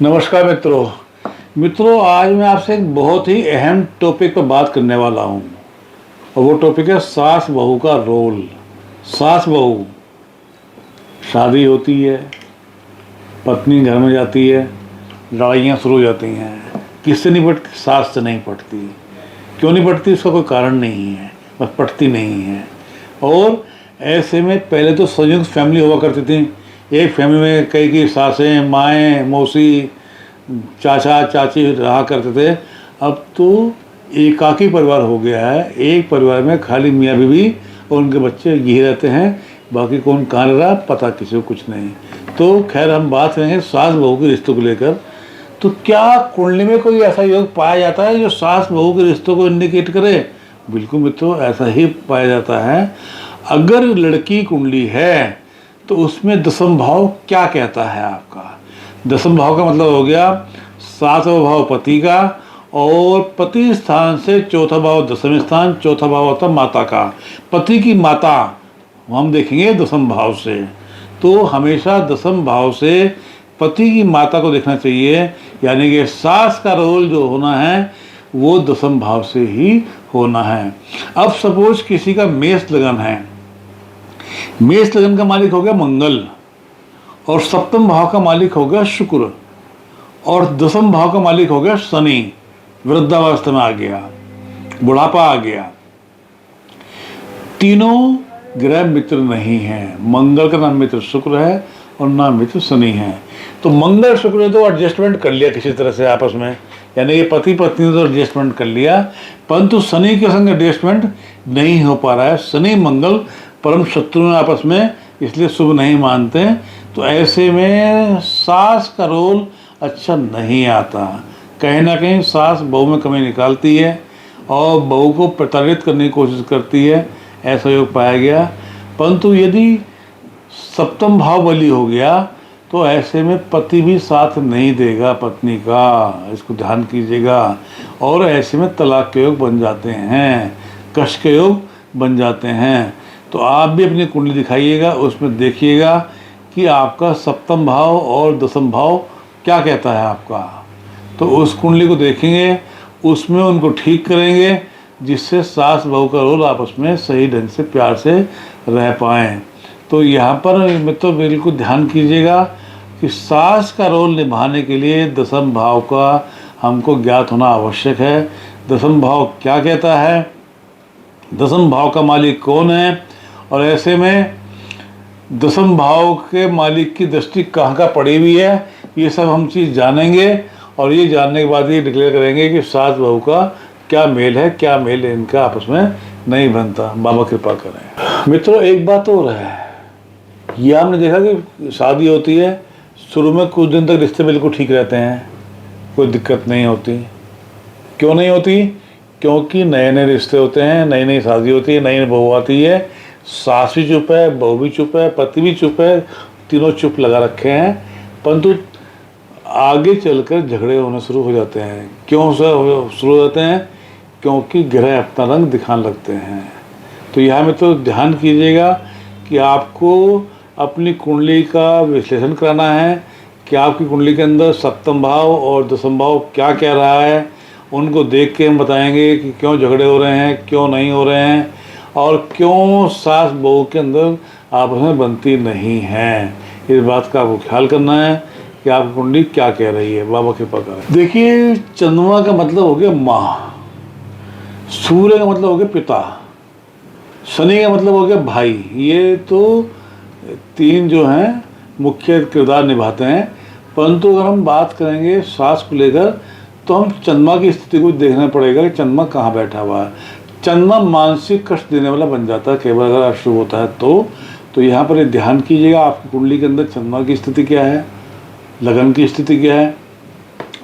नमस्कार मित्रों, आज मैं आपसे एक बहुत ही अहम टॉपिक पर बात करने वाला हूँ और वो टॉपिक है सास बहू का रोल। सास बहू, शादी होती है, पत्नी घर में जाती है, लड़ाइयाँ शुरू हो जाती हैं। किससे नहीं पटती? सास से नहीं पटती। क्यों नहीं पटती? उसका कोई कारण नहीं है, बस पटती नहीं है। और ऐसे में पहले तो संयुक्त फैमिली हुआ करती थी। एक फैमिली में कई सासें, माएँ, मौसी, चाचा, चाची रहा करते थे। अब तो एकाकी परिवार हो गया है। एक परिवार में खाली मियाँ बीवी और उनके बच्चे यही रहते हैं। बाकी कौन कहाँ रह रहा पता किसी को कुछ नहीं। तो खैर, हम बात करेंगे सास बहू के रिश्तों को लेकर। तो क्या कुंडली में कोई ऐसा योग पाया जाता है जो सास बहू के रिश्तों को इंडिकेट करे? बिल्कुल मित्रों, ऐसा ही पाया जाता है। अगर लड़की कुंडली है तो उसमें दशम भाव क्या कहता है आपका? दशम भाव का मतलब हो गया सातवां भाव पति का, और पति स्थान से चौथा भाव दशम स्थान, चौथा भाव होता माता का। पति की माता हम देखेंगे दशम भाव से। तो हमेशा दशम भाव से पति की माता को देखना चाहिए, यानी कि सास का रोल जो होना है वो दशम भाव से ही होना है। अब सपोज किसी का मेष लगन है, मेष लगन का मालिक हो गया मंगल, और सप्तम भाव का मालिक हो गया शुक्र, और दशम भाव का मालिक हो गया शनि। वृद्धावस्था में आ गया, बुढ़ापा आ गया। तीनों ग्रह मित्र नहीं है। मंगल का नाम मित्र शुक्र है और नाम मित्र शनि है। तो मंगल शुक्र ने तो एडजस्टमेंट कर लिया किसी तरह से आपस में, यानी कि पति पत्नी ने तो एडजस्टमेंट कर लिया, परंतु शनि के संग एडजस्टमेंट नहीं हो पा रहा है। शनि मंगल परम शत्रु हैं आपस में, इसलिए शुभ नहीं मानते। तो ऐसे में सास का रोल अच्छा नहीं आता। कहीं ना कहीं सास बहू में कमी निकालती है और बहू को प्रताड़ित करने की कोशिश करती है, ऐसा योग पाया गया। परंतु यदि सप्तम भाव बली हो गया तो ऐसे में पति भी साथ नहीं देगा पत्नी का, इसको ध्यान कीजिएगा। और ऐसे में तलाक के योग बन जाते हैं, कष्ट के योग बन जाते हैं। तो आप भी अपनी कुंडली दिखाइएगा, उसमें देखिएगा कि आपका सप्तम भाव और दशम भाव क्या कहता है आपका। तो उस कुंडली को देखेंगे, उसमें उनको ठीक करेंगे, जिससे सास बहू का रोल आपस में सही ढंग से प्यार से रह पाएँ। तो यहाँ पर मित्रों बिल्कुल ध्यान कीजिएगा कि सास का रोल निभाने के लिए दशम भाव का हमको ज्ञात होना आवश्यक है। दशम भाव क्या कहता है, दशम भाव का मालिक कौन है, और ऐसे में दशम भाव के मालिक की दृष्टि कहाँ का पड़ी हुई है, ये सब हम चीज़ जानेंगे। और ये जानने के बाद ये डिक्लेयर करेंगे कि सास बहू का क्या मेल है, क्या मेल इनका आपस में नहीं बनता। बाबा कृपा करें। मित्रों एक बात और है, ये हमने देखा कि शादी होती है, शुरू में कुछ दिन तक रिश्ते बिल्कुल ठीक रहते हैं, कोई दिक्कत नहीं होती। क्यों नहीं होती? क्योंकि नए नए रिश्ते होते हैं, नई नई शादी होती है, नई नई बहू आती है, सास भी चुप है, बहू भी चुप है, पति भी चुप है, तीनों चुप लगा रखे हैं। परंतु आगे चलकर झगड़े होने शुरू हो जाते हैं। क्यों शुरू हो जाते हैं? क्योंकि ग्रह अपना रंग दिखाने लगते हैं। तो यहाँ में तो ध्यान कीजिएगा कि आपको अपनी कुंडली का विश्लेषण कराना है कि आपकी कुंडली के अंदर सप्तम भाव और दशम भाव क्या कह रहा है। उनको देख के हम बताएंगे कि क्यों झगड़े हो रहे हैं, क्यों नहीं हो रहे हैं, और क्यों सास बहू के अंदर आपस में बनती नहीं है। इस बात का आपको ख्याल करना है कि आपकी कुंडली क्या कह रही है। बाबा कृपा करें। देखिए, चंद्रमा का मतलब हो गया माँ, सूर्य का मतलब हो गया पिता, शनि का मतलब हो गया भाई। ये तो तीन जो हैं मुख्य किरदार निभाते हैं। परंतु अगर हम बात करेंगे सास को लेकर तो हम चंद्रमा की स्थिति को देखना पड़ेगा कि चंद्रमा कहाँ बैठा हुआ है। चंद्रमा मानसिक कष्ट देने वाला बन जाता है केवल अगर अशुभ होता है तो यहाँ पर ध्यान कीजिएगा आपकी कुंडली के अंदर चंद्रमा की स्थिति क्या है, लगन की स्थिति क्या है।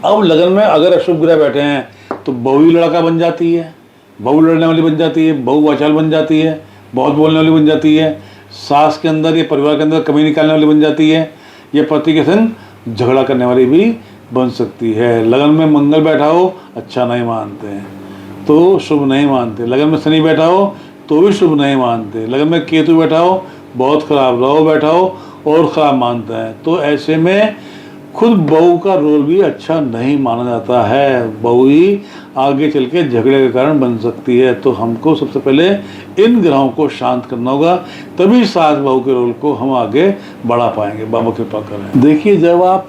अब लगन में अगर अशुभ ग्रह बैठे हैं तो बहू ही लड़का बन जाती है, बहू लड़ने वाली बन जाती है, बहू वाचाल बन जाती है, बहुत बोलने वाली बन जाती है, सास के अंदर या परिवार के अंदर कमी निकालने वाली बन जाती है, या पति के संग झगड़ा करने वाली भी बन सकती है। लगन में मंगल बैठा हो अच्छा नहीं मानते हैं, तो शुभ नहीं मानते। लगन में शनि बैठा हो तो भी शुभ नहीं मानते। लगन में केतु बैठा हो बहुत खराब, राहु बैठा हो और ख़राब मानता है। तो ऐसे में खुद बहू का रोल भी अच्छा नहीं माना जाता है, बहू ही आगे चल के झगड़े के कारण बन सकती है। तो हमको सबसे पहले इन ग्रहों को शांत करना होगा, तभी सास बहू के रोल को हम आगे बढ़ा पाएंगे। बाबा कृपा करें। देखिए, जब आप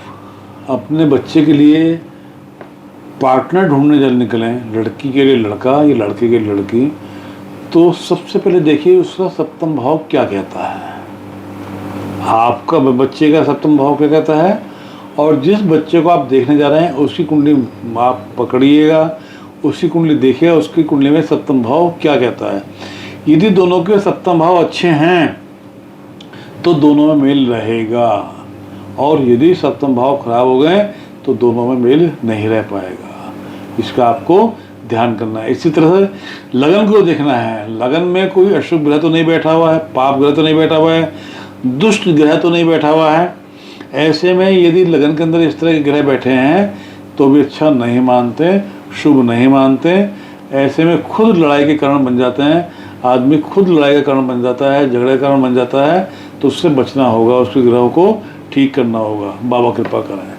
अपने बच्चे के लिए पार्टनर ढूंढने जब निकलें, लड़की के लिए लड़का या लड़के के लिए लड़की, तो सबसे पहले देखिए उसका सप्तम भाव क्या कहता है। आपका बच्चे का सप्तम भाव क्या कहता है, और जिस बच्चे को आप देखने जा रहे हैं उसकी कुंडली आप पकड़िएगा, उसकी कुंडली देखिएगा, उसकी कुंडली में सप्तम भाव क्या कहता है। यदि दोनों के सप्तम भाव अच्छे हैं तो दोनों में मेल रहेगा, और यदि सप्तम भाव खराब हो गए तो दोनों में मेल नहीं रह पाएगा। इसका आपको ध्यान करना है। इसी तरह से लगन को देखना है, लगन में कोई अशुभ ग्रह तो नहीं बैठा हुआ है, पाप ग्रह तो नहीं बैठा हुआ है, दुष्ट ग्रह तो नहीं बैठा हुआ है। ऐसे में यदि लगन के अंदर इस तरह के ग्रह बैठे हैं तो भी अच्छा नहीं मानते, शुभ नहीं मानते। ऐसे में खुद लड़ाई के कारण बन जाते हैं, आदमी खुद लड़ाई का कारण बन जाता है, झगड़े का कारण बन जाता है। तो उससे बचना होगा, उसके ग्रहों को ठीक करना होगा। बाबा कृपा करें।